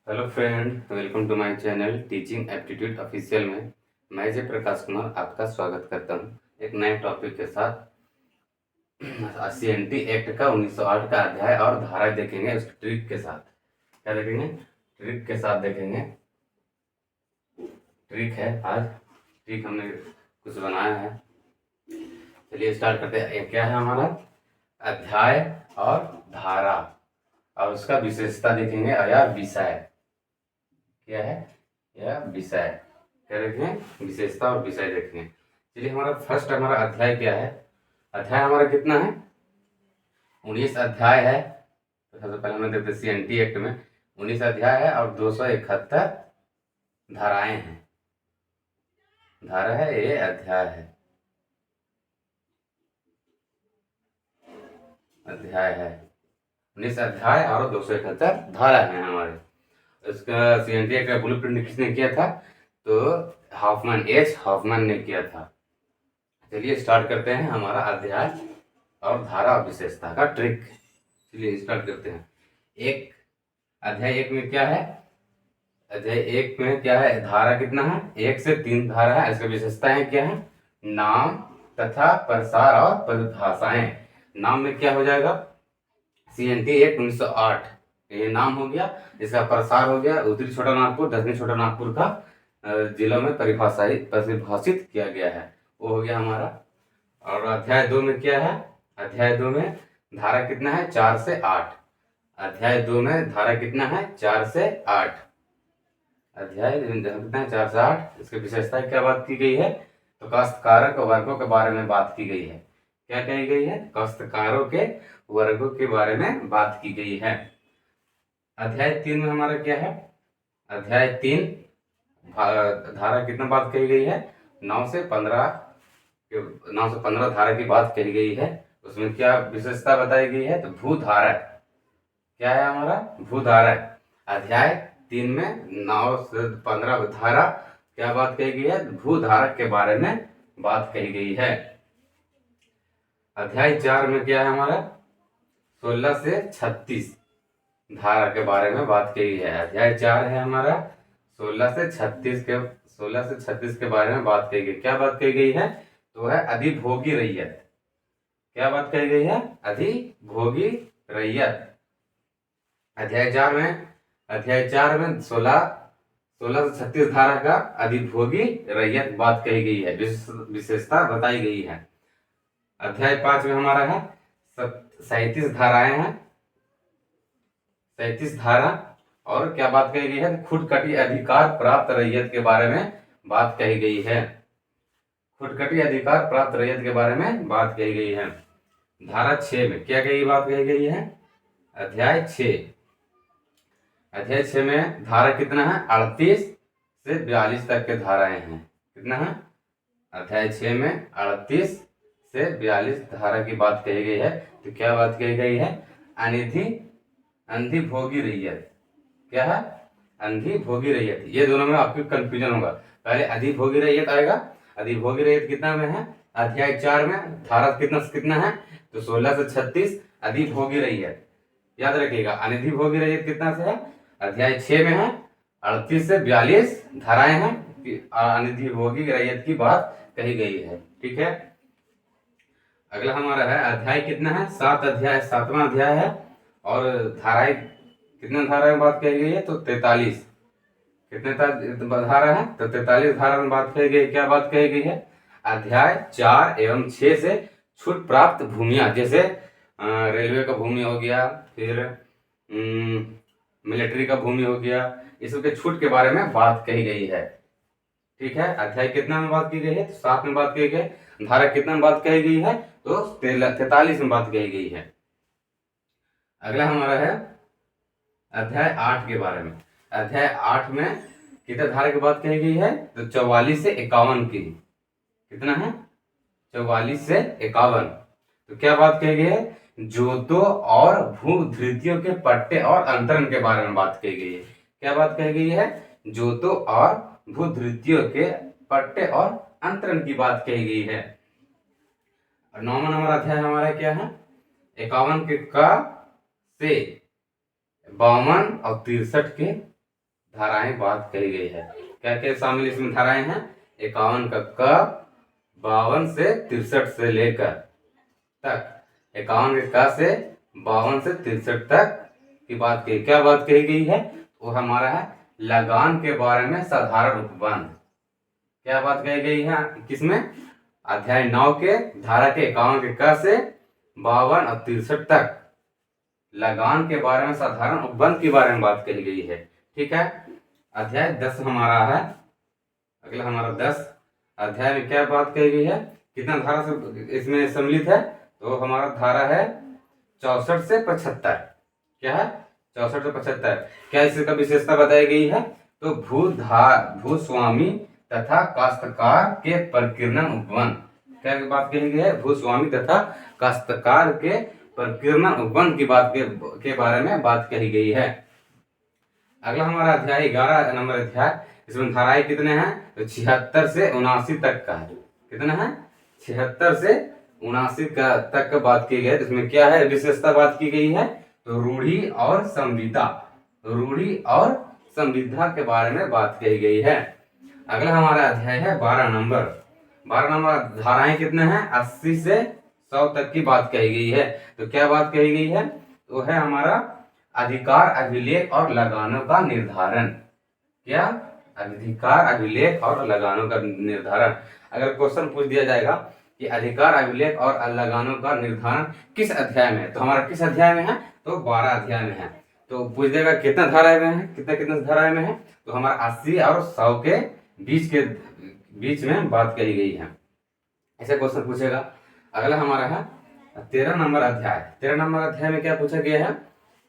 Hello friend, welcome to my channel teaching aptitude official में मैं जय प्रकाश कुमार आपका स्वागत करता हूं एक नए टॉपिक के साथ। सीएनटी एक्ट का 1908 का अध्याय और धारा देखेंगे उसके ट्रिक के साथ। क्या देखेंगे? ट्रिक के साथ देखेंगे। ट्रिक है आज, ट्रिक हमने कुछ बनाया है। चलिए स्टार्ट करते हैं। ये क्या है हमारा? अध्याय और धारा और उसका विशेषता देखेंगे या विषय। क्या है? यह विषय। क्या देखेंगे? विशेषता और विषय देखेंगे। चलिए हमारा अध्याय क्या है? अध्याय हमारा कितना है? 19 अध्याय है। तो सबसे पहले हमें देखते सीएनटी एक्ट में 19 अध्याय है और 271 धाराएं हैं। धारा है, ये अध्याय है। अध्याय है 19 अध्याय और 271 धारा है हमारे। इसका सीएनटी एक्ट का ब्लूप्रिंट किसने किया था? तो हॉफमैन ने किया था। चलिए स्टार्ट करते हैं हमारा अध्याय और धारा विशेषता का ट्रिक। चलिए स्टार्ट करते हैं। एक अध्याय एक में क्या है? अध्याय एक में क्या है? धारा कितना है? 1 से 3 धारा है। इसका विशेषताएं क्या है? नाम तथा प्रसार और परिभाषाएं। नाम में क्या हो जाएगा? सीएनटी एक्ट 1908 ये नाम हो गया। इसका प्रसार हो गया उत्तरी छोटा नागपुर दक्षिणी छोटा नागपुर का जिलों में परिभाषित किया गया है, वो हो गया हमारा। और अध्याय 2 में क्या है? अध्याय 2 में धारा कितना है? 4 से 8। अध्याय 2 में धारा कितना है? 4 से 8। अध्याय कितना है? 4 से 8। इसकी विशेषता क्या बात की गई है? तो काश्तकारों वर्गों के बारे में बात की गई है। क्या कही गई है? काश्तकारों के वर्गों के बारे में बात की गई है। अध्याय 3 में हमारा क्या है? अध्याय 3 धारा कितना बात कही गई है? 9 से 15 धारा की बात कही गई है। उसमें क्या विशेषता बताई गई है? तो भूधारा। क्या है हमारा? भूधारा। अध्याय 3 में 9 से 15 धारा क्या बात कही गई है? भूधारा के बारे में बात कही गई है। अध्याय 4 में क्या है हमारा? 16 से 36 धारा के बारे में बात कही है। अध्याय 4 है हमारा 16 से 36 के बारे में बात कही गई। क्या बात कही गई है? तो है अधिभोगी रैयत। क्या बात कही गई है? अधिभोगी रैयत। अध्याय 4 में 16 से 36 धारा का अधिभोगी रैयत बात कही गई है, विशेषता बताई गई है। अध्याय 5 में हमारा है 37 धाराएं हैं। 37 धारा और क्या बात कही गई है? खुदकटी अधिकार प्राप्त रैयत के बारे में बात कही गई है। खुदकटी अधिकार प्राप्त रैयत के बारे में बात कही गई है। धारा 6 में क्या कही बात कही गई है? अध्याय 6 में धारा कितना है? 38 से 42 तक के धाराएं हैं। कितना है? अध्याय 6 में 38 से 42 धारा की बात कही गई है। तो क्या बात कही गई है? अंधिभोगी रैयत। क्या है? अंधिभोगी रैयत। ये दोनों में आपको कंफ्यूजन होगा। पहले अधिभोगी रैयत आएगा। अधिभोगी रैयत कितना में है? अध्याय 4 में धारा कितना है? तो 16 से 36 अधिभोगी रैयत। याद रखिएगा। अनधिभोगी रैयत कितना से है? अध्याय 6 में है 38 से 42 धाराएं हैं। अनधिभोगी रैयत की बात कही गई है। ठीक है। अगला हमारा है अध्याय कितना है? 7वां अध्याय है और धाराएं कितने धारा में बात कही गई है? तो 43। कितने धारा है? तो 43 धारा में बात कही गई। क्या बात कही गई है? अध्याय 4 एवं 6 से छूट प्राप्त भूमियां, जैसे रेलवे का भूमि हो गया, फिर मिलिट्री का भूमि हो गया, इस सबके छूट के बारे में बात कही गई है। ठीक है। अध्याय कितना में बात की गई है? तो 7 में बात की गई। धारा कितना में बात कही गई है? तो 43 में बात कही गई है। अगला हमारा है अध्याय 8 के बारे में। अध्याय 8 में कितने धारा की बात कही गई है? तो 44 से 51 की। कितना है? 44 से 51। तो क्या बात कही गई है? जोतों और भूधृतियों के पट्टे और अंतरण के बारे में बात कही गई है। क्या बात कही गई है? जोतों और भूधृतियों के पट्टे और अंतरण की बात कही गई है। 9वां नंबर अध्याय हमारा क्या है? 51 के का से 52 और 63 के धाराएं बात कही गई है। क्या क्या शामिल इसमें धाराएं हैं? 51 का क, 52 से 63 से लेकर तक, 51 के क से 52 से 63 तक की बात कही। क्या बात कही गई है? वो हमारा है लगान के बारे में साधारण उपबंध। क्या बात कही गई है किसमें? अध्याय 9 के धारा के 51 के क से 52 और 63 तक लगान के बारे में साधारण उपबंध के बारे में बात कही गई है। ठीक है। अध्याय 10 हमारा है, अगला हमारा 10 अध्याय में क्या बात कही गई है? कितना धारा से इसमें सम्मिलित है? तो हमारा धारा है 64 से 75। क्या है? 64 से 75। क्या इसका विशेषता बताई गई है? तो भूस्वामी तथा काश्तकार के प्रकीर्णन उपबंध। क्या बात कही गई है? भूस्वामी तथा काश्तकार के प्रकीर्णन उपबंध की बात के बारे में बात कही गई है। अगला हमारा अध्याय 11 नंबर अध्याय, इसमें धाराएं कितने हैं? तो 76 से 79 तक का है। कितना है? 76 से 79 का तक का बात की गई है। इसमें क्या है विशेषता बात की गई है? तो रूढ़ी और संविदा, रूढ़ी और संविदा के बारे में बात कही गई है। अगला हमारा अध्याय है 12 नंबर। 12 नंबर धाराएं कितने हैं? 80 से 100 तक की बात कही गई है। तो क्या बात कही गई है? तो है हमारा अधिकार, अभिलेख और लगानों का निर्धारण। क्या? अधिकार, अभिलेख और लगानों का निर्धारण। अगर क्वेश्चन पूछ दिया जाएगा कि अधिकार, अभिलेख और लगानों का निर्धारण किस अध्याय में है, तो हमारा किस अध्याय में है? तो 12 अध्याय में है। तो पूछ देगा कितना धाराएं में है, कितना धाराएं में है? तो हमारा 80 और 100 के बीच में बात कही गई है। ऐसा क्वेश्चन पूछेगा। अगला हमारा है 13 नंबर अध्याय। 13 नंबर अध्याय में क्या पूछा गया है?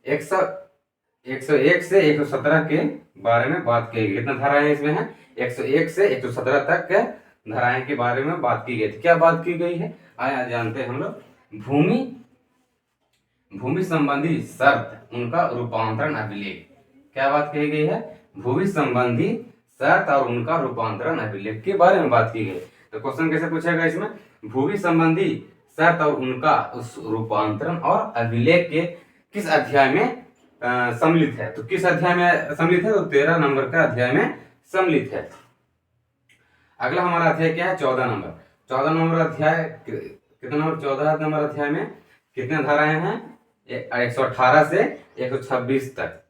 101 से 117 के बारे में बात की गई। कितना धाराएं इसमें है? 101 से 117 तक के धाराएं के बारे में बात की गई थी। क्या बात की गई है? आया जानते हैं हम लोग। भूमि संबंधी शर्त, उनका रूपांतरण, अभिलेख। क्या बात कही गई है? भूमि संबंधी शर्त और उनका रूपांतरण, अभिलेख के बारे में बात की गई। तो क्वेश्चन कैसे पूछेगा इसमें? भूमि संबंधी शर्त और उनका उस रूपांतरण और अभिलेख के किस अध्याय में सम्मिलित है? तो किस अध्याय में सम्मिलित है? तो 13 नंबर का अध्याय में सम्मिलित है। अगला हमारा अध्याय क्या है? 14 नंबर। 14 नंबर अध्याय कितना नंबर? 14 नंबर अध्याय में कितने धाराएं हैं? 118 से 126 तक।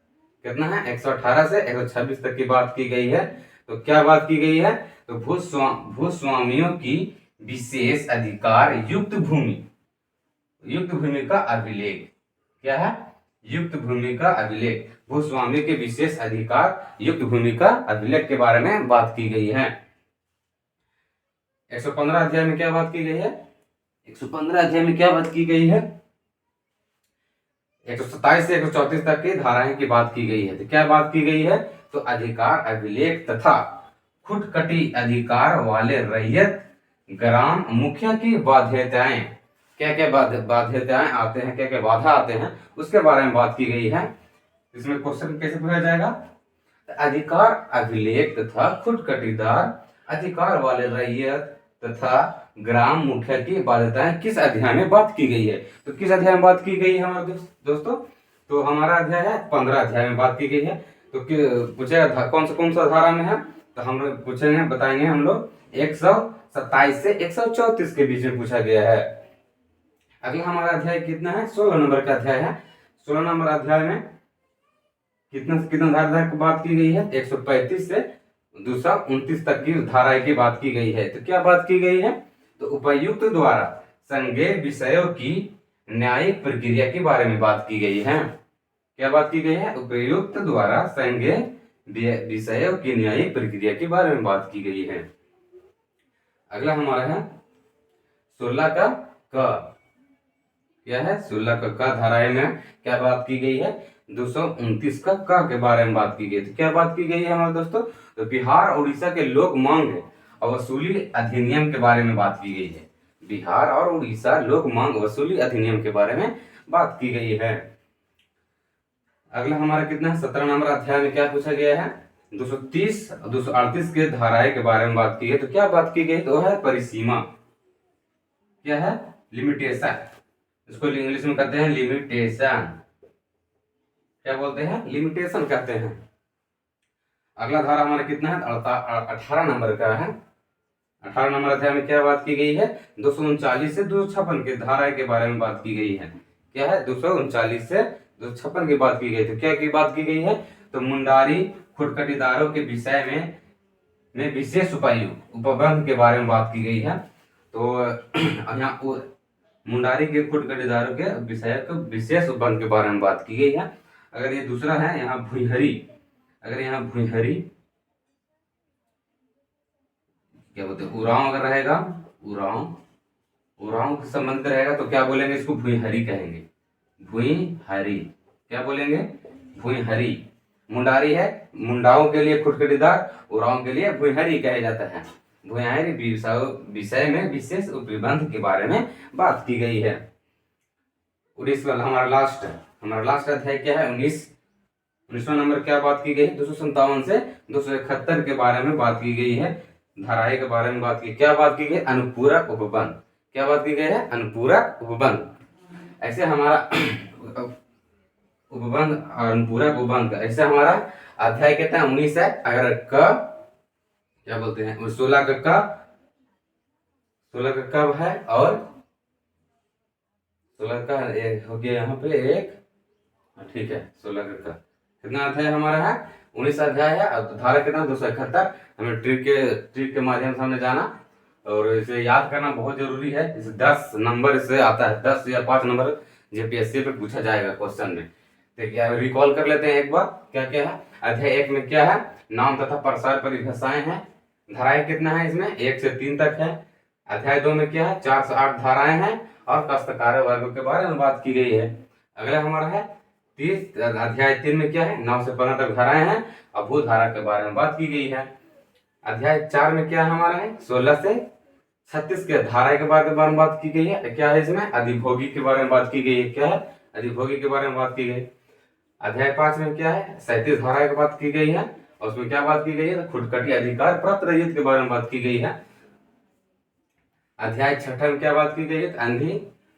कितना है? 118 से 126 तक की बात की गई है। तो क्या बात की गई है? तो भूस्वामियों की विशेष अधिकार युक्त भूमि का अभिलेख। क्या है? युक्त भूमि का अभिलेख। भूस्वामी के विशेष अधिकार युक्त भूमि का अभिलेख के बारे में बात की गई है। 115 अध्याय में क्या बात की गई है? 115 अध्याय में क्या बात की गई है? 127 से 134 तक की धाराएं की बात की गई है। तो क्या बात की गई है? तो अधिकार, अभिलेख तथा खुटकटी अधिकार वाले रैयत ग्राम मुखिया की बाध्यताएं। क्या क्या बाध्यताएं आते हैं, क्या क्या बाधा आते हैं, उसके बारे में बात की गई है। इसमें क्वेश्चन कैसे पूछा जाएगा? अधिकार, अभिलेख तथा खुटकटीदार अधिकार वाले रैयत तथा ग्राम मुखिया की बाध्यताएं किस अध्याय में बात की गई है? तो किस अध्याय में बात की गई है हमारे दोस्तों? तो हमारा अध्याय है 15 अध्याय में बात की गई है। तो पूछेगा कौन सा धारा में है? तो हम लोग पूछेंगे, बताएंगे हम लोग 127 से 134 के बीच में पूछा गया है। अगला हमारा अध्याय कितना है? 16 नंबर का अध्याय है। 16 नंबर अध्याय में कितना धारा की बात की गई है? 135 से 229 तक की धाराएं की बात की गई है। तो क्या बात की गई है? तो उपायुक्त द्वारा संज्ञेय विषयों की न्यायिक प्रक्रिया के बारे में बात की गई है। क्या बात की गई है? उपायुक्त द्वारा संज्ञेय विषयों की न्यायिक प्रक्रिया के बारे में बात की गई है। अगला हमारा है 16 का क। क्या है? 16 का धाराएं में क्या बात की गई है? 229 का क के बारे में बात की गई। तो क्या बात की गई है हमारे दोस्तों? तो बिहार और उड़ीसा के लोक मांग और वसूली अधिनियम के बारे में बात की गई है। बिहार और उड़ीसा लोक मांग वसूली अधिनियम के बारे में बात की गई है। अगला हमारा कितना है? 17 नंबर अध्याय में क्या पूछा गया है? 230 और 238 के धाराएं के बारे में बात की है। तो क्या बात की गई? तो है परिसीमा। क्या है? लिमिटेशन। इसको इंग्लिश में कहते हैं लिमिटेशन। क्या बोलते हैं? लिमिटेशन कहते हैं। अगला धारा हमारा कितना है, 18 नंबर का है। 18 नंबर अध्याय में क्या बात की गई है, 239 से 256 के धारा के बारे में बात की गई है। क्या है, 239 से 256 की बात की गई। तो क्या की बात की गई है, तो मुंडारी खुटखटीदारों के विषय में विशेष उपाय उपबंध के बारे में बात की गई है। तो यहाँ मुंडारी के खुटखटीदारों के विषय को विशेष उपबंध के बारे में बात की गई है। अगर ये दूसरा है यहाँ भुईहरी, अगर यहाँ भुईहरी क्या बोलते हैं, उरांव अगर रहेगा, उरांव के संबंधित रहेगा तो क्या बोलेंगे, इसको भुईहरी कहेंगे। भुईहरी क्या बोलेंगे, भुईहरी। मुंडारी है मुंडाओं के लिए खुटखटीदार, उरांव के लिए भुईहरी कहा जाता है। भुईहरी विषय में विशेष उपनिबंध के बारे में बात की गई है। 19 वाला हमारा लास्ट अध्याय क्या है, 19वां नंबर क्या बात की गई है, 257 से 271 के बारे में बात की गई है। धाराएं के बारे में बात की, क्या बात की गई, अनुपूरक उपबंध। क्या बात की गई है, अनुपूरक उपबंध। ऐसे हमारा उपबंध और अनुपूरक उपबंध, ऐसे हमारा अध्याय कितना 19 है। अगर क क्या बोलते हैं, 16 का कब है, और 16 का हो गया यहाँ पे एक, ठीक है, 16 का कितना अध्याय हमारा है, 19 अध्याय है। और धारा कितना 271। हमें ट्रिक के माध्यम से हमने जाना, और इसे याद करना बहुत जरूरी है। इसे 10 नंबर से आता है, 10 या 5 नंबर जेपीएससी पे पूछा जाएगा क्वेश्चन में। तो क्या रिकॉल कर लेते हैं एक बार, क्या क्या है। अध्याय 1 में क्या है, नाम तथा प्रसार परिभाषाएं हैं। धाराएं कितना है इसमें, 1 से 3 तक है। अध्याय 2 में क्या है, 4 से 8 धाराएं हैं, और काश्तकार वर्गों के बारे में बात की गई है। अगला हमारा है अध्याय 3 में क्या है, 9 से 15 तक धाराएं हैं, और भू धारा के बारे में बात की गई है। अध्याय 4 में क्या हमारा है, 16 से 36 के धारा के बारे में बात की गई है। क्या है इसमें, अधिभोगी के बारे में बात की गई है। क्या है, अधिभोगी के बारे में बात की गई। अध्याय 5 में क्या है, 37 धारा की बात की गई है, और उसमें क्या बात की गई है, खुटखटी अधिकार प्राप्त रहित के बारे में बात की गई है। अध्याय 6 में क्या बात की गई है,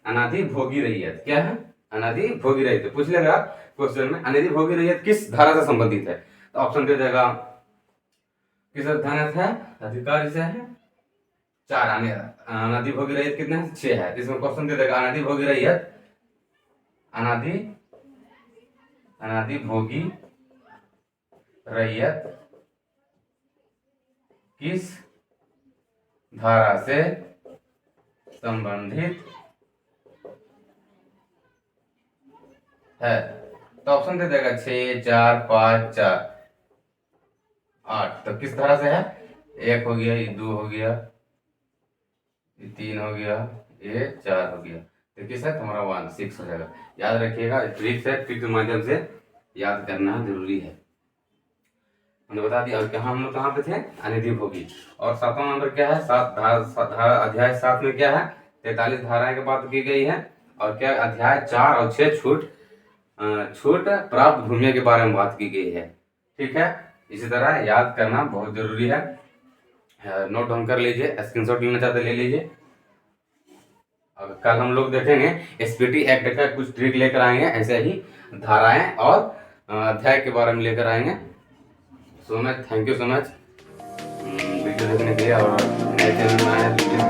अनादि भोगी रहियत। क्या है, अनादि भोगी रहियत। पूछ लेगा क्वेश्चन में, अनादि भोगी रहियत किस धारा से संबंधित है, तो ऑप्शन दे देगा किस अध्याय है, अधिकार से है 4। अनादि भोगी रहियत कितना है, 6 है। इसमें क्वेश्चन दे देगा अनादि भोगी रहियत, अनादि भोगी रहियत किस धारा से संबंधित है, तो ऑप्शन दे देगा 6, 4, 5, 4, 8। तो किस धारा से है, 1 हो गया, ये 2 हो गया, ये 3 हो गया, ये 4 हो गया। तो किस है, तुम्हारा 1 6 हो जाएगा। याद रखिएगा, ट्रिक के माध्यम से याद करना जरूरी है। हमने बता दिया। और कहाँ हम लोग कहाँ पे थे, अनिधि भोगी। और 7वां नंबर क्या है, अध्याय 7 में क्या है, 43 धाराएं की बात की गई है। और क्या, अध्याय 4 और 6 छूट प्राप्त भूमि के बारे में बात की गई है। ठीक है, इसी तरह याद करना बहुत जरूरी है। नोट डाउन कर लीजिए, स्क्रीनशॉट लेना चाहते ले लीजिए। और कल हम लोग देखेंगे एसपीटी एक्ट का कुछ ट्रिक लेकर आएंगे, ऐसे ही धाराएं और अध्याय के बारे में लेकर आएंगे। So much, thank you so much video देखने के लिए। और नए चैनल में आए